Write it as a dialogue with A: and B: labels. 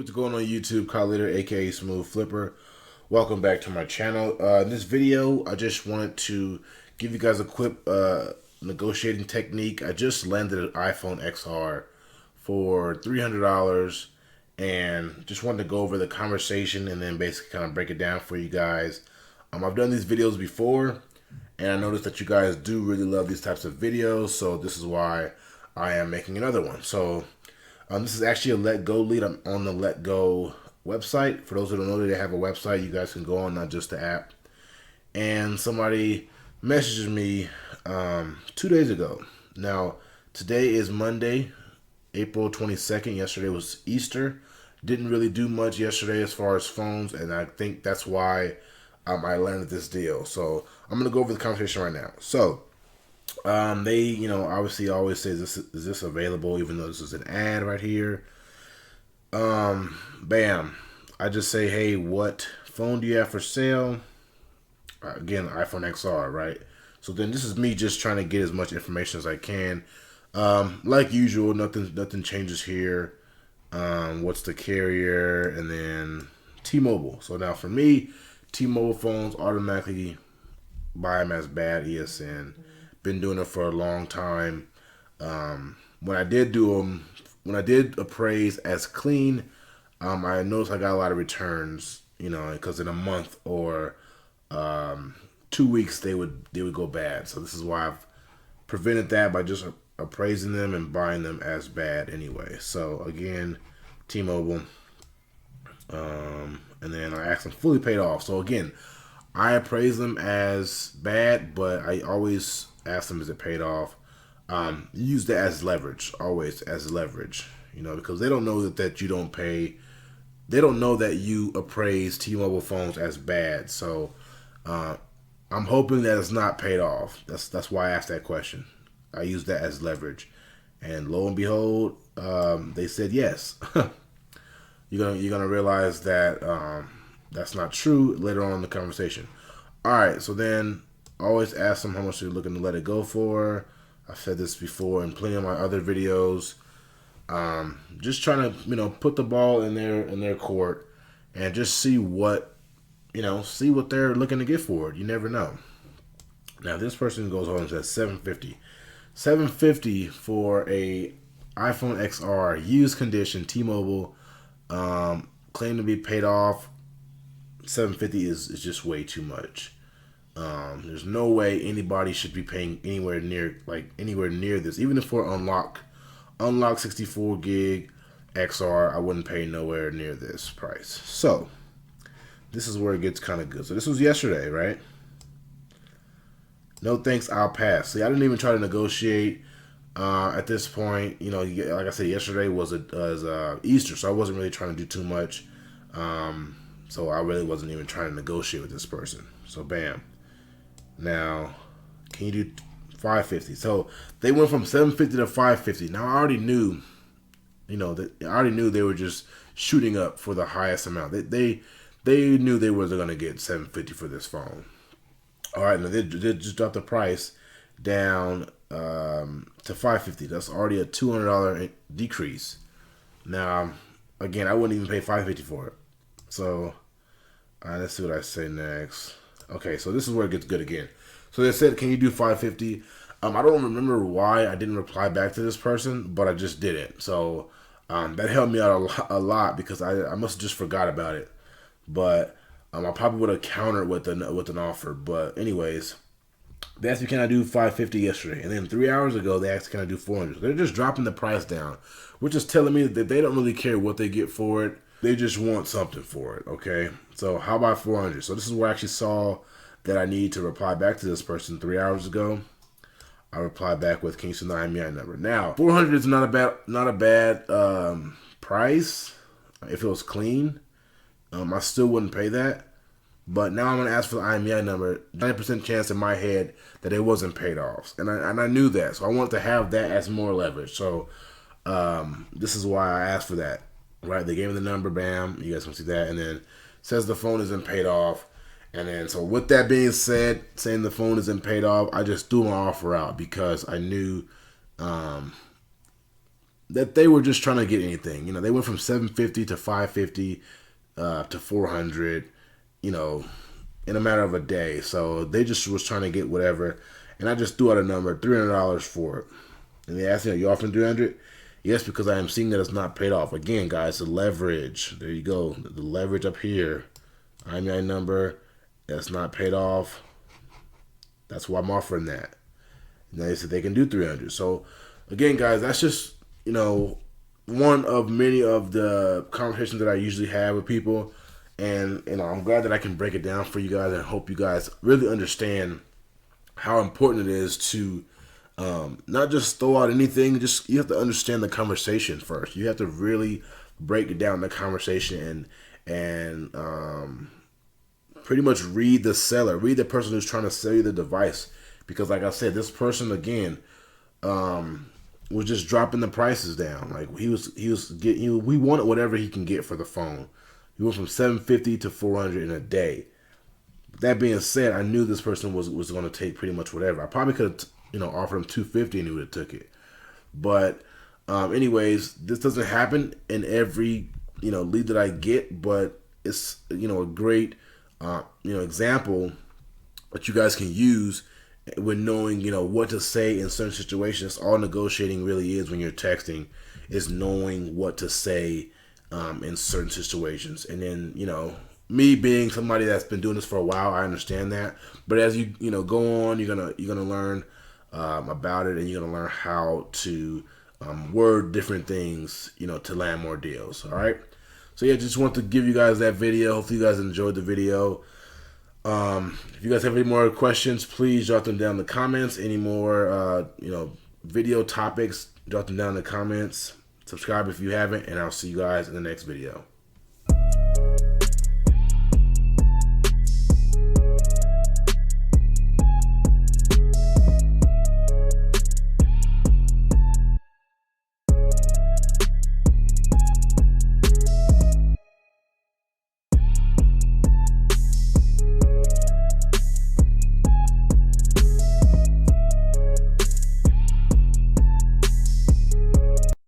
A: What's going on YouTube? Khallid AKA Smoove Flipper. Welcome back to my channel. In this video, I just wanted to give you guys a quick negotiating technique. I just landed an iPhone XR for $300 and just wanted to go over the conversation and then basically kind of break it down for you guys. I've done these videos before and I noticed that you guys do really love these types of videos, so this is why I am making another one. So this is actually a LetGo lead. I'm on the LetGo website. For those who don't know, they have a website you guys can go on, not just the app. And somebody messaged me 2 days ago. Now, today is Monday, April 22nd. Yesterday was Easter. Didn't really do much yesterday as far as phones, and I think that's why I landed this deal. So I'm going to go over the conversation right now. So they, obviously always say, is this available, even though this is an ad right here. Bam. I just say, hey, what phone do you have for sale? Again, iPhone XR, right? So then this is me just trying to get as much information as I can. Like usual, nothing changes here. What's the carrier? And then T-Mobile. So now for me, T-Mobile phones automatically buy them as bad ESN. Been doing it for a long time. When I did do them, when I did appraise as clean, I noticed I got a lot of returns, because in a month or 2 weeks they would go bad. So this is why I've prevented that by just appraising them and buying them as bad anyway. So again, T-Mobile, and then I asked them fully paid off. So again, I appraise them as bad, but I always ask them, is it paid off? Use that as leverage, always as leverage, because they don't know that you don't pay. They don't know that you appraise T-Mobile phones as bad. So I'm hoping that it's not paid off. That's why I asked that question. I use that as leverage, and lo and behold, they said yes. You're gonna realize that that's not true later on in the conversation. All right, so then always ask them how much they're looking to let it go for. I've said this before in plenty of my other videos. Just trying to put the ball in their court and just see what see what they're looking to get for it. You never know. Now this person goes on and says $750 for a iPhone XR used condition, T-Mobile, claim to be paid off. $750 is just way too much. There's no way anybody should be paying anywhere near this. Even if for unlock 64 gig XR, I wouldn't pay nowhere near this price. So this is where it gets kind of good. So this was yesterday, right? No thanks, I'll pass. See, I didn't even try to negotiate at this point. Like I said, yesterday was Easter, so I wasn't really trying to do too much. So I really wasn't even trying to negotiate with this person. So bam. Now, can you do 550? So they went from 750 to 550. Now I already knew, they were just shooting up for the highest amount. They knew they wasn't gonna get 750 for this phone. All right, now they just dropped the price down to 550. That's already a $200 decrease. Now, again, I wouldn't even pay 550 for it. So, let's see what I say next. Okay, so this is where it gets good again. So they said, can you do 550? I don't remember why I didn't reply back to this person, but I just didn't. So that helped me out a lot because I must have just forgot about it. But I probably would have countered with an offer. But anyways, they asked me, can I do 550 yesterday? And then 3 hours ago, they asked, can I do 400? They're just dropping the price down, which is telling me that they don't really care what they get for it. They just want something for it, okay? So how about 400? So this is where I actually saw that I need to reply back to this person 3 hours ago. I replied back with, can you send the IMEI number? Now, 400 is not a bad price if it was clean. I still wouldn't pay that. But now I'm going to ask for the IMEI number. 90% chance in my head that it wasn't paid off. And I knew that. So I wanted to have that as more leverage. So this is why I asked for that. Right, they gave me the number, bam, you guys can see that, and then says the phone isn't paid off, and then so with that being said, saying the phone isn't paid off, I just threw my offer out because I knew that they were just trying to get anything. You know, they went from 750 to 550 to 400. You know, in a matter of a day. So they just was trying to get whatever, and I just threw out a number, $300 for it. And they asked me, "Are you offering 300?" Yes, because I am seeing that it's not paid off. Again, guys, the leverage. There you go. The leverage up here. IMEI number. That's not paid off. That's why I'm offering that. And they said they can do 300. So, again, guys, that's just, you know, one of many of the conversations that I usually have with people. And, you know, I'm glad that I can break it down for you guys and hope you guys really understand how important it is to not just throw out anything. Just you have to understand the conversation first. You have to really break down the conversation and pretty much read the seller, read the person who's trying to sell you the device. Because, like I said, this person again was just dropping the prices down. Like we wanted whatever he can get for the phone. He went from 750 to 400 in a day. That being said, I knew this person was going to take pretty much whatever. I probably could have, you know, offered him 250 and he would have took it. But anyways, this doesn't happen in every, you know, lead that I get, but it's, you know, a great you know, example that you guys can use when knowing, you know, what to say in certain situations. All negotiating really is when you're texting, is knowing what to say in certain situations. And then, you know, me being somebody that's been doing this for a while, I understand that. But as you know go on, you're gonna learn about it, and you're gonna learn how to word different things, you know, to land more deals. All right. So yeah, just want to give you guys that video. Hopefully you guys enjoyed the video. If you guys have any more questions, please drop them down in the comments. Any more you know, video topics, drop them down in the comments. Subscribe if you haven't, and I'll see you guys in the next video.